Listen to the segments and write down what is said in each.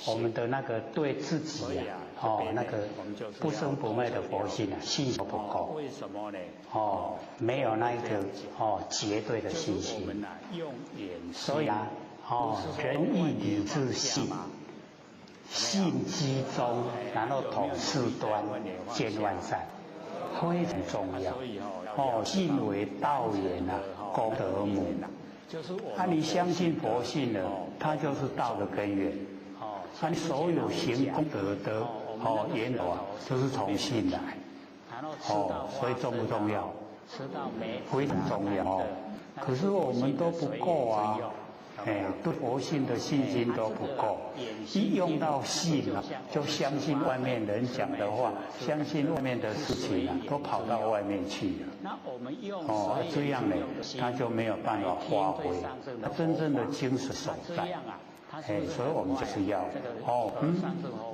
我们的那个对自己那个不生不灭的佛性信心不够。为什么呢？没有那一个绝对的信心。所以仁义礼智信，信居中，然后统事端，见万善，非常重要。信为道源功德母。你相信佛性了，它就是道的根源。你所有行功德的源头就是从信来。所以重不重要？非常重要。可是我们都不够啊。对佛性的信心都不够，一用到信就相信外面人讲的话，相信外面的事情都跑到外面去了。这样呢，他就没有办法发挥他真正的精神所在。所以我们就是要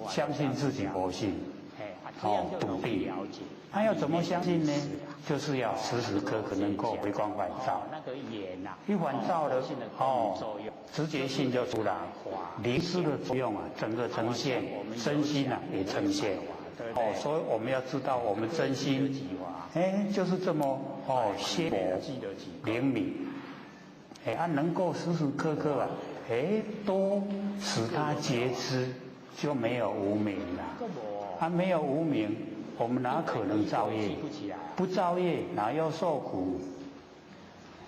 相信自己佛性，笃定。要怎么相信呢？就是要时时刻刻能够回光返照。一返照了，直觉性就出来，灵知的作用整个呈现，真心也呈现。所以我们要知道我们真心，就是这么鲜活灵敏。能够时时刻刻都使他觉知，就没有无明了。没有无明，我们哪可能造业？不造业，哪要受苦？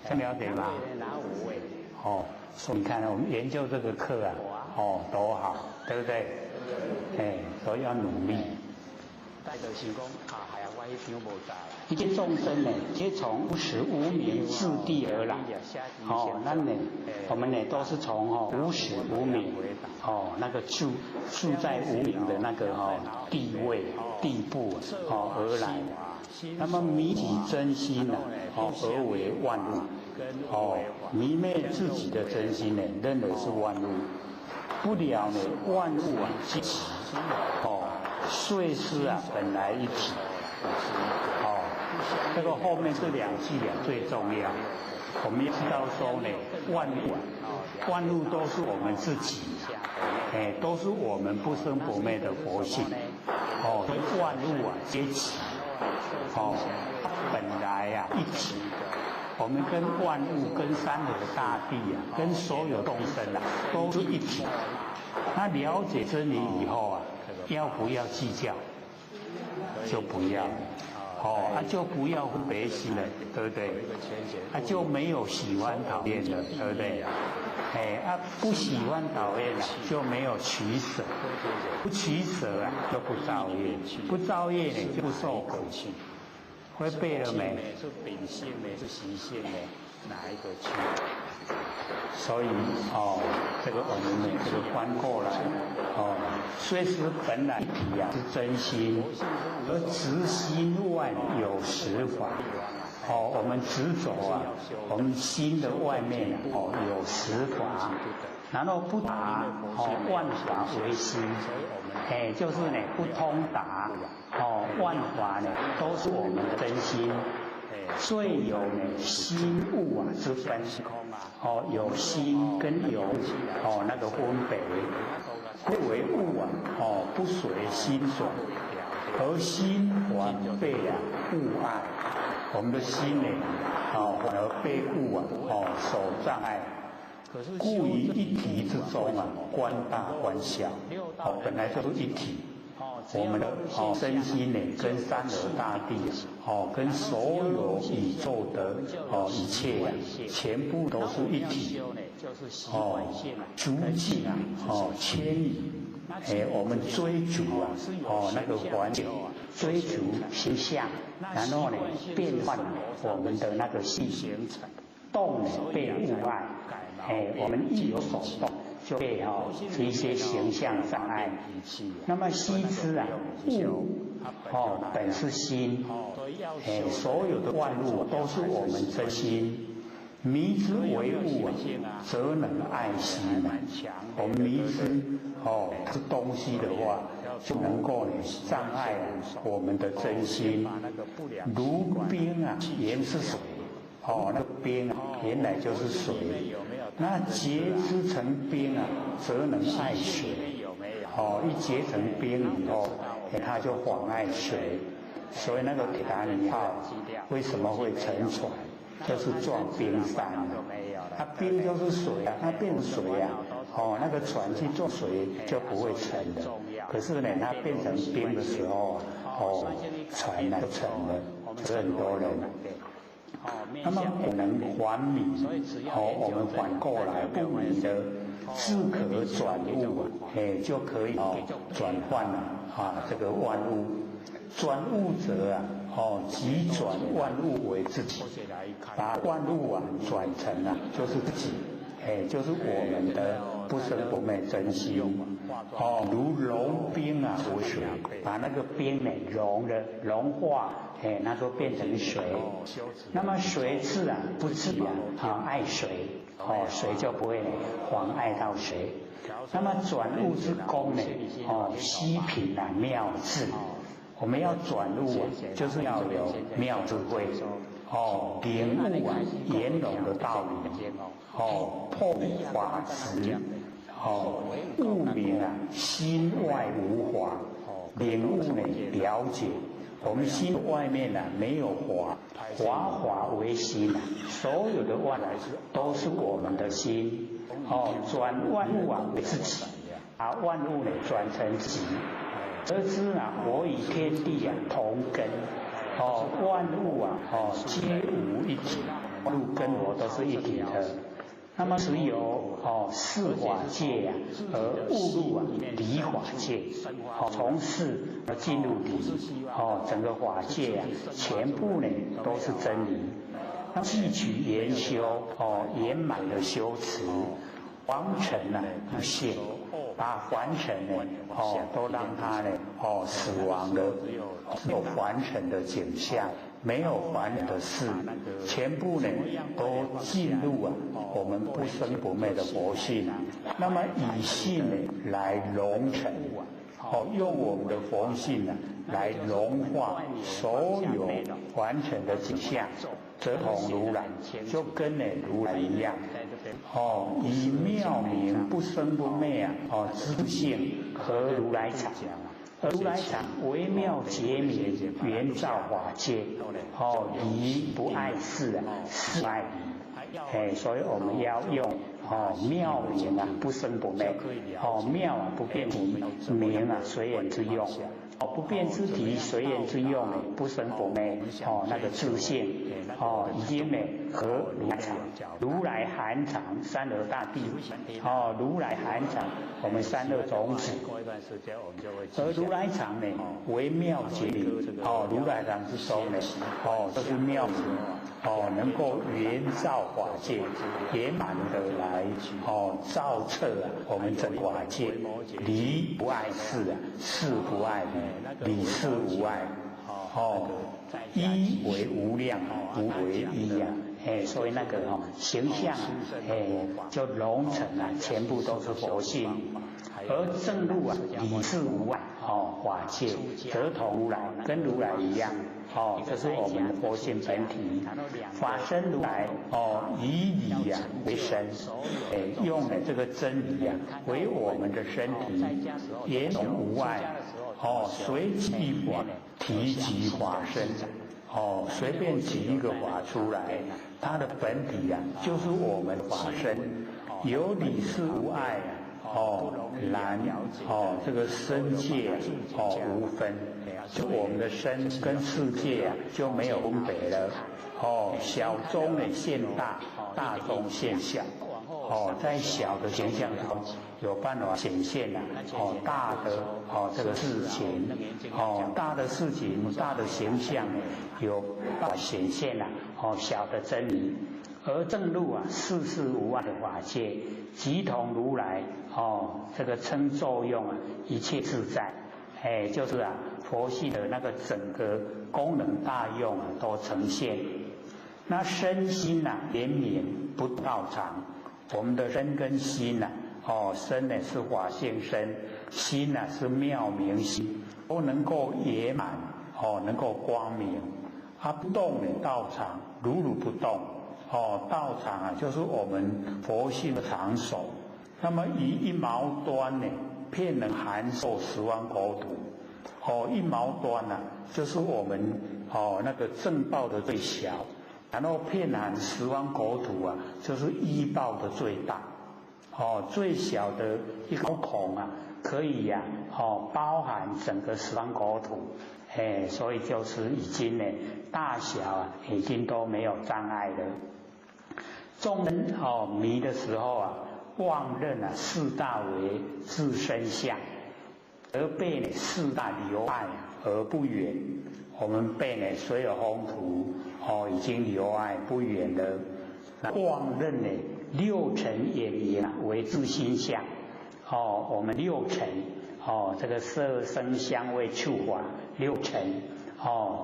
这了解吗？所以你看我们研究这个课多好，对不对？所以要努力。一些众生呢，皆从无始无明自地而来。我们呢都是从无始无明那个住在无明的那个地位地步而来。那么迷体真心而为万物。迷昧自己的真心呢，认为是万物。不了呢，万物即体。岁事本来一体。这个后面这两句最重要。我们要知道说呢，万物都是我们自己，都是我们不生不灭的佛性。所以万物皆体。本来一体。我们跟万物、跟山河大地跟所有众生都是一体。那了解真理以后要不要计较？就不要。就不要分别心了，对不对？就没有喜欢讨厌了，对不对？不喜欢讨厌就没有取舍，不取舍就不造业，不造业呢就不受苦。会背了没？是秉性呢？是习性呢？哪一个去？所以这个我们呢，这个翻过来虽是本来一体是真心，而执心外有实法。我们执着我们心的外面有实法，然后不达万法为心。就是呢不通达万法呢都是我们的真心。最有呢心物之分。有心跟有那个分别。不为物不随心转，而心反被物爱。我们的心呢反而被物所障碍。故于一体之中观大观小。本来就是一体。我们的身心呢，跟山河大地跟所有宇宙的一切全部都是一体。足迹迁移。我们追逐那个环境，追逐形象，然后呢变换我们的那个细动呢被物爱。我们一有所动，就被一些形象障碍。那么悉知物本是心，所有的万物都是我们真心。迷之为物则能爱心。我们迷之是东西的话，就能够障碍我们的真心。如冰原是水。那个冰原来就是水。那结之成冰啊，则能爱水。一结成冰以后，它就妨碍水。所以那个铁达尼号为什么会沉船？就是撞冰山了。它冰就是水啊，它变水啊，那个船去撞水就不会沉的。可是呢，它变成冰的时候船就沉了，死很多人。那么不能还米，我们反过来不米的自可转物，就可以转换这个万物。转物者即转万物为自己，把万物转成就是自己，就是我们的不生不灭真心。如融冰为水，把那个冰呢融化，那就变成水。那么水质不治爱水，水就不会妨碍到水。那么转物之功呢，息贫妙智。我们要转物就是要有妙智慧，领悟圆融的道理，破法执，悟明心外无法，领悟了解。我们心外面没有法，法为心，所有的万都是我们的心，转万物为自己，把万物转成己。得知我与天地同根，万物皆无一体，万物跟我都是一体的。那么只有四法界而悟入离法界，从事而进入离，整个法界全部都是真理。那汲取研修，圆满的修持，王成不懈。把凡尘都让它死亡了，只有凡尘的景象，没有凡人的事，全部都进入我们不生不灭的佛性。那么以性来融成，用我们的佛性来融化所有凡尘的景象，则同如来，就跟如来一样。以妙明不生不灭知性和如来藏，而如来藏微妙结明，圆照法界，离不碍事事爱离。所以我们要用妙明不生不灭，妙不变体，明随缘之用。不变之体，随缘之用不生不灭，那个自性，已经和如来藏，如来含藏三而大地，如来含藏我们三恶种子，而如来藏为妙结明，如来藏之中这是妙明，能够圆照法界，圆满的来照彻我们整法界，离不碍事事不碍理，理事无碍，一为无量，无为一所以那个形象就融成全部都是佛性，而正入理事无碍，法界则同如来，跟如来一样。这是我们的佛性本体，法身如来，以理为身，用了这个真理为我们的身体，圆融无碍，随即法提及法身，随便举一个法出来，它的本体就是我们法身，有理事无碍然这个身界无分，就我们的身跟世界就没有分别了，小中现大，大中现小，在小的形象中有办法显现大的这个事情，大的事情，大的形象有办法显现小的真理，而正入世事无碍的法界，即同如来这个称作用一切自在，就是佛系的那个整个功能大用都呈现。那身心连绵不道场，我们的身跟心身是法性身，心是妙明心，都能够圆满能够光明。不动道场如如不动，道场啊，就是我们佛性的场所。那么以一毛端呢，遍能含受10万国土。一毛端啊，就是我们那个正报的最小，然后遍含10万国土啊，就是依报的最大。最小的一个孔啊，可以呀，包含整个10万国土。所以就是已经呢，大小啊，已经都没有障碍了。众人迷的时候啊，妄认啊4大为自身相，而被呢4大留爱而不远。我们被呢所有宏图已经留爱不远了。妄认呢6尘眼影为自心相。我们6尘这个色声香味触法6尘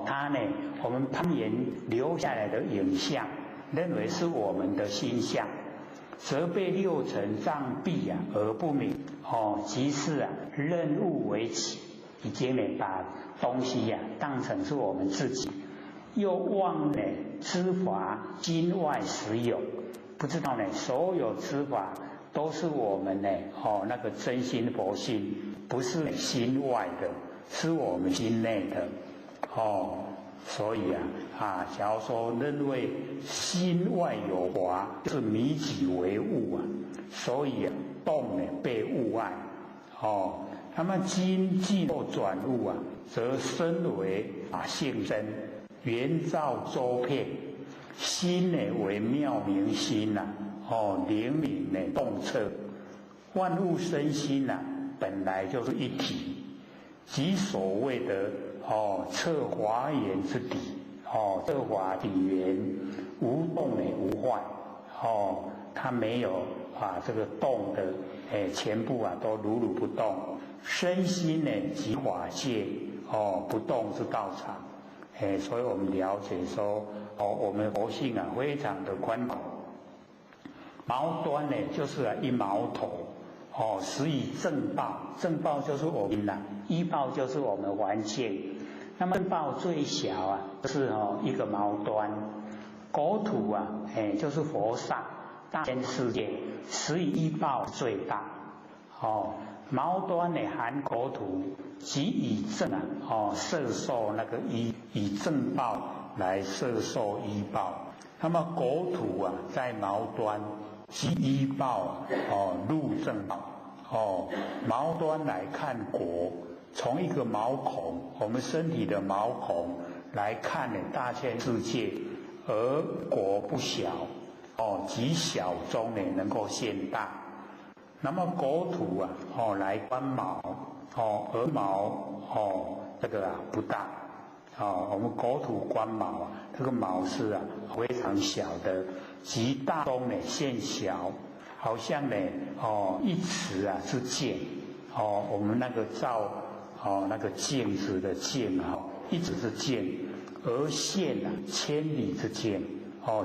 它呢我们攀岩留下来的影像，认为是我们的心相，则被6尘障蔽而不明。即是认物为己，已经呢把东西当成是我们自己，又妄呢知法心外实有，不知道呢所有知法都是我们呢那个真心佛性，不是心外的，是我们心内的。所以假如说认为心外有法，是迷己为物所以动呢被物爱。那么今既或转物则身为性身，圆照周遍，心呢为妙明心灵敏呢洞彻，万物身心本来就是一体，即所谓的彻华严之底。这华底缘无动呢无坏。它没有这个动的全部都如如不动。身心呢即法界不动之道场。所以我们了解说我们佛性非常的宽广。毛端呢就是一毛头实以正报，正报就是我们依报就是我们环境。那么正报最小是一个毛端。国土就是佛刹大千世界，实以依报最大。毛端呢含国土，即以正摄受那个以正报来摄受依报。那么国土在毛端，即依报入正报。毛端来看国，从一个毛孔，我们身体的毛孔来看大千世界，而国不小极小中能够现大。那么国土来观毛鹅毛这个不大我们国土观毛这个毛是非常小的，极大中现小，好像一尺之见我们那个照那个镜子的镜一尺之见，而现千里之见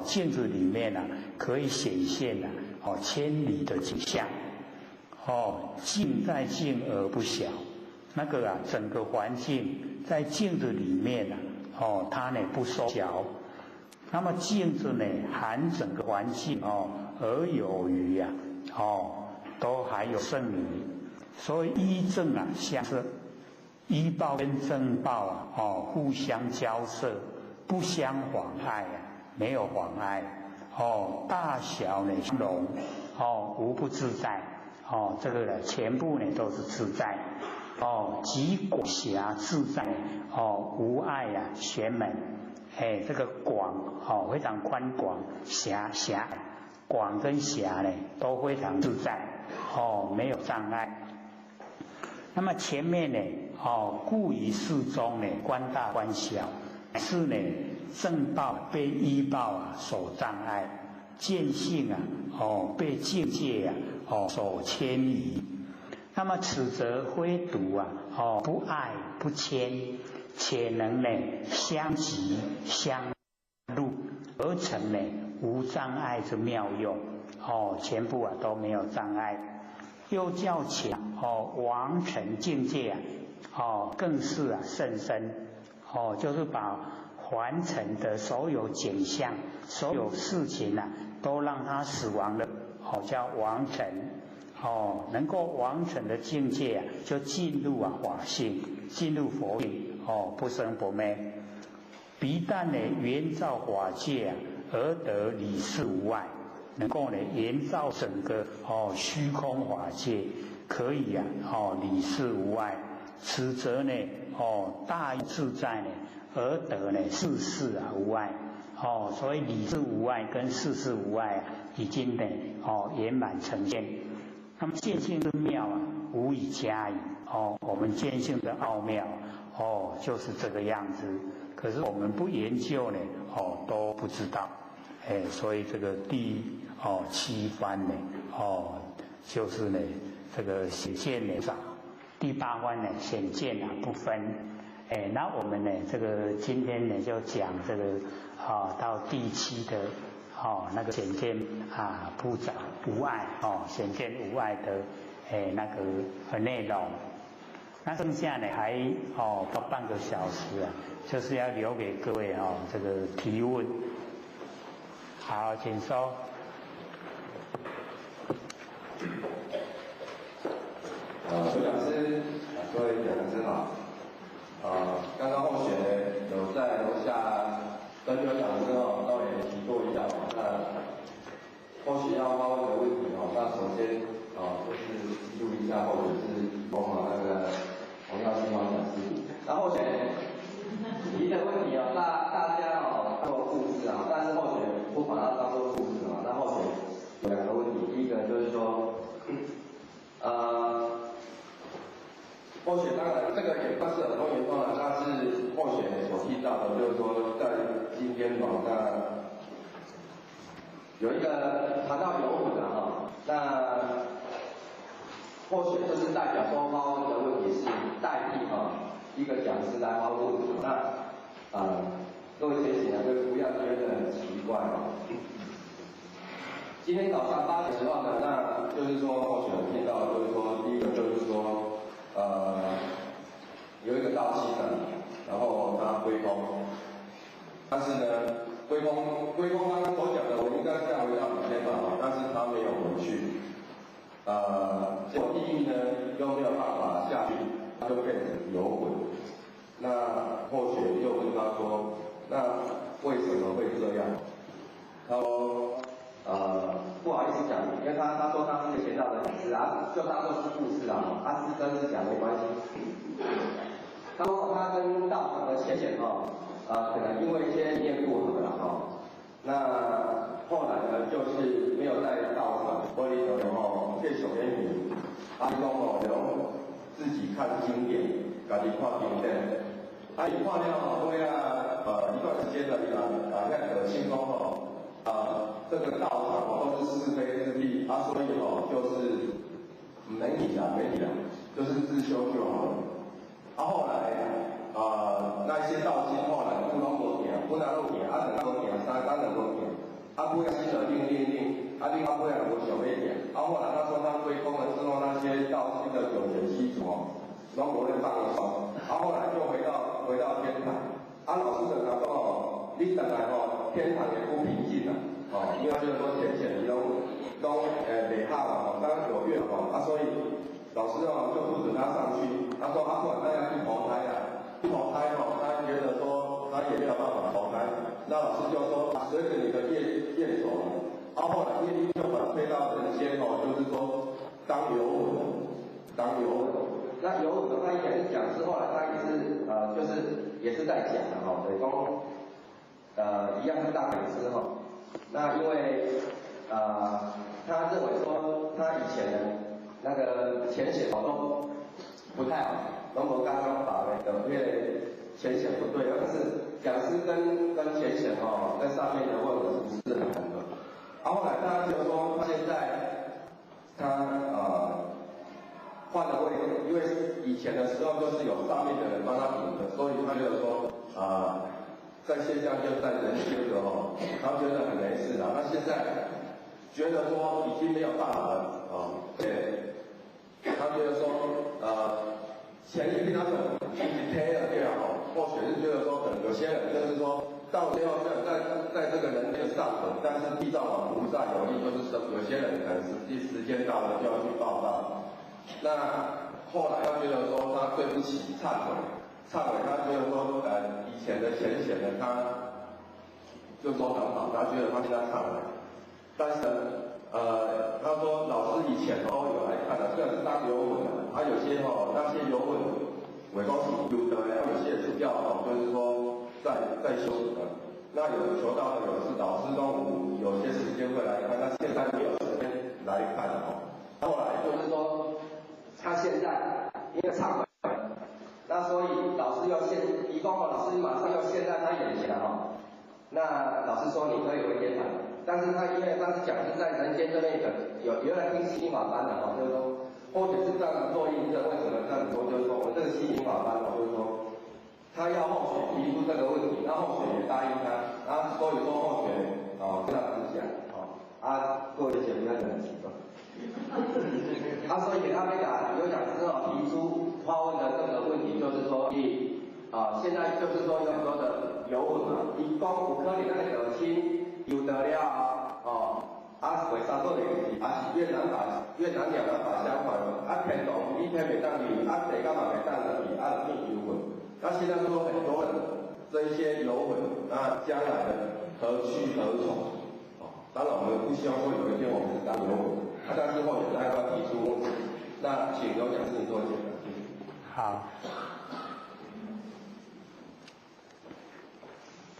镜子里面可以显现千里的景象。镜在镜而不小，那个整个环境在镜子里面它不缩小。那么镜子含整个环境而有余都还有剩余。所以依正相摄，依报跟正报互相交涉，不相妨碍没有妨碍大小相容无不自在。这个全部都是自在极广狭自在无碍玄门。这个广非常宽广，狭隘，广跟狭都非常自在没有障碍。那么前面故于世中观大观小，是正报被依报所障碍，见性被境界所牵移。那么此则非独不爱不牵，且能相即相入，而成无障碍之妙用全部都没有障碍。又较强王成境界更是甚深就是把完成的所有景象、所有事情啊，都让他死亡了，叫完成。能够完成的境界啊，就进入法性，进入佛性，不生不灭。不但呢圆照法界啊，而得理事无碍，能够呢圆照整个虚空法界，可以啊理事无碍，此则呢大义自在呢，而得呢事事无碍。所以理事无碍跟事事无碍啊，已经呢圆满呈现。那么见性之妙啊，无以加以。我们见性的奥妙就是这个样子。可是我们不研究呢，都不知道。所以这个第7番呢，就是呢这个显见呢少，第8番呢显见不分。那我们呢这个今天呢就讲这个到第7的那个显见不长无碍显见无碍的那个内容。那剩下呢还到半个小时啊，就是要留给各位这个提问。好，请说。刘讲师，各位讲师好。刚刚后学有在楼下跟刘讲师稍微提过一下那后学要发问的问题那首先就是记录一下，或者是模仿那个洪耀新王讲师。那后学提的问题大家当做复制但是后学不把它当做复制那后学有2个问题，第一个就是说，后学当然这个也不是很多严重的，但是后学所提到的，就是说在今天有一个谈到有舞的那后学就是代表说发问的问题是代替一个讲师来发问，那各位学习就不要觉得很奇怪今天早上8点10分那就是说后学听到就是说第一个就是说有一个到期的，然后他归功，但是呢归功刚刚所讲的我应该是要回到5天但是他没有回去，结果地狱呢又没有办法下去，他就变成游魂。那后学又问他说，那为什么会这样？他说不好意思讲，因为他说他是学到的讲师就当作是故事他是真是讲没关系。他说他跟道场的浅显可能因为一些理念不合那后来呢就是没有在道场玻璃头借手边语，他说自己看经典，自己看经典，伊看了后尾一段时间了，那个心中这个道场都是是非之地，所以就是没理了，就是自修就好了。后来那些道经后来不拢无行，本来拢行，2能够行，3能够行，不要新的令，另外不要无想要行。后来他说他归功了之后，那些道经的九玄西传，拢无咧放松。后来就回到天堂。老师就讲你等来天堂也不平静因为就是说浅显的都袂好当然有怨所以老师就不准他上去。他说不然那要去投胎他觉得说他也没有办法投胎。那老师就说随着你的业走了，后来业力就把他推到人间就是说当游魂。那游魂他以前是讲师，后来他也是就是也是在讲等于说一样是大讲师那因为他认为说他以前的那个浅显都不太好，拢无刚刚把因为浅显不对，但是讲师跟浅显在上面的问题不是很合。后来他就说现在他换了位，因为以前的时候就是有上面的人帮他顶的，所以他就说在现象就在人修的他觉得很没事那现在觉得说已经没有办法了对，他觉得说前一天他说一直贴了对或许是觉得说，有些人就是说到最后在这个人间上头，但是地藏王菩萨有意，就是说有些人可能时间到了就要去报道。那后来他觉得说他对不起，忏悔，他觉得说以前的浅显的他就说很好，他觉得他现在忏悔，但是他说老师以前都有来看的，虽然是当游文的，有些那些游文伪光是有的，有些是要就是说在修的，那有求到的有是老师中午有些时间会来看，那现在没有时间来看后来就是说他现在因为忏悔，那所以老师要移工老师马上要现在他眼前那老师说你可以回天堂，但是他因为他是讲是在人间这边有原来听心灵法班的就是说，或者是这样子做印证，为什么这样子说？就是说我这个心灵法班就是说，他要后学提出这个问题，那后学也答应他，所以说后学这样子讲各位姐不要很奇怪。所以他们有讲师提出发问的这个问题，就是说现在就是说有很多的游问伊讲有可能那个亲游得了为啥做的是越南两个法相反天堂一天没当去，地干嘛没当去，变游问。那现在说很多人这一些游问，那将来的何去何从？当然我们不希望说有一天我们是当游问，但是后也要提出问题。那请有讲师做解答，谢谢。好。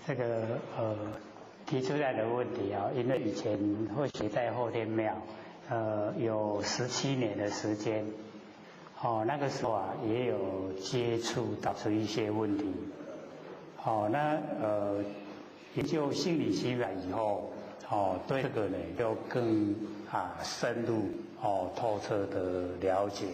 这个提出来的问题因为以前会学在后天庙，有17年的时间，那个时候也有接触导出一些问题，那研究心理心法以后，对这个呢就更深入透彻的了解。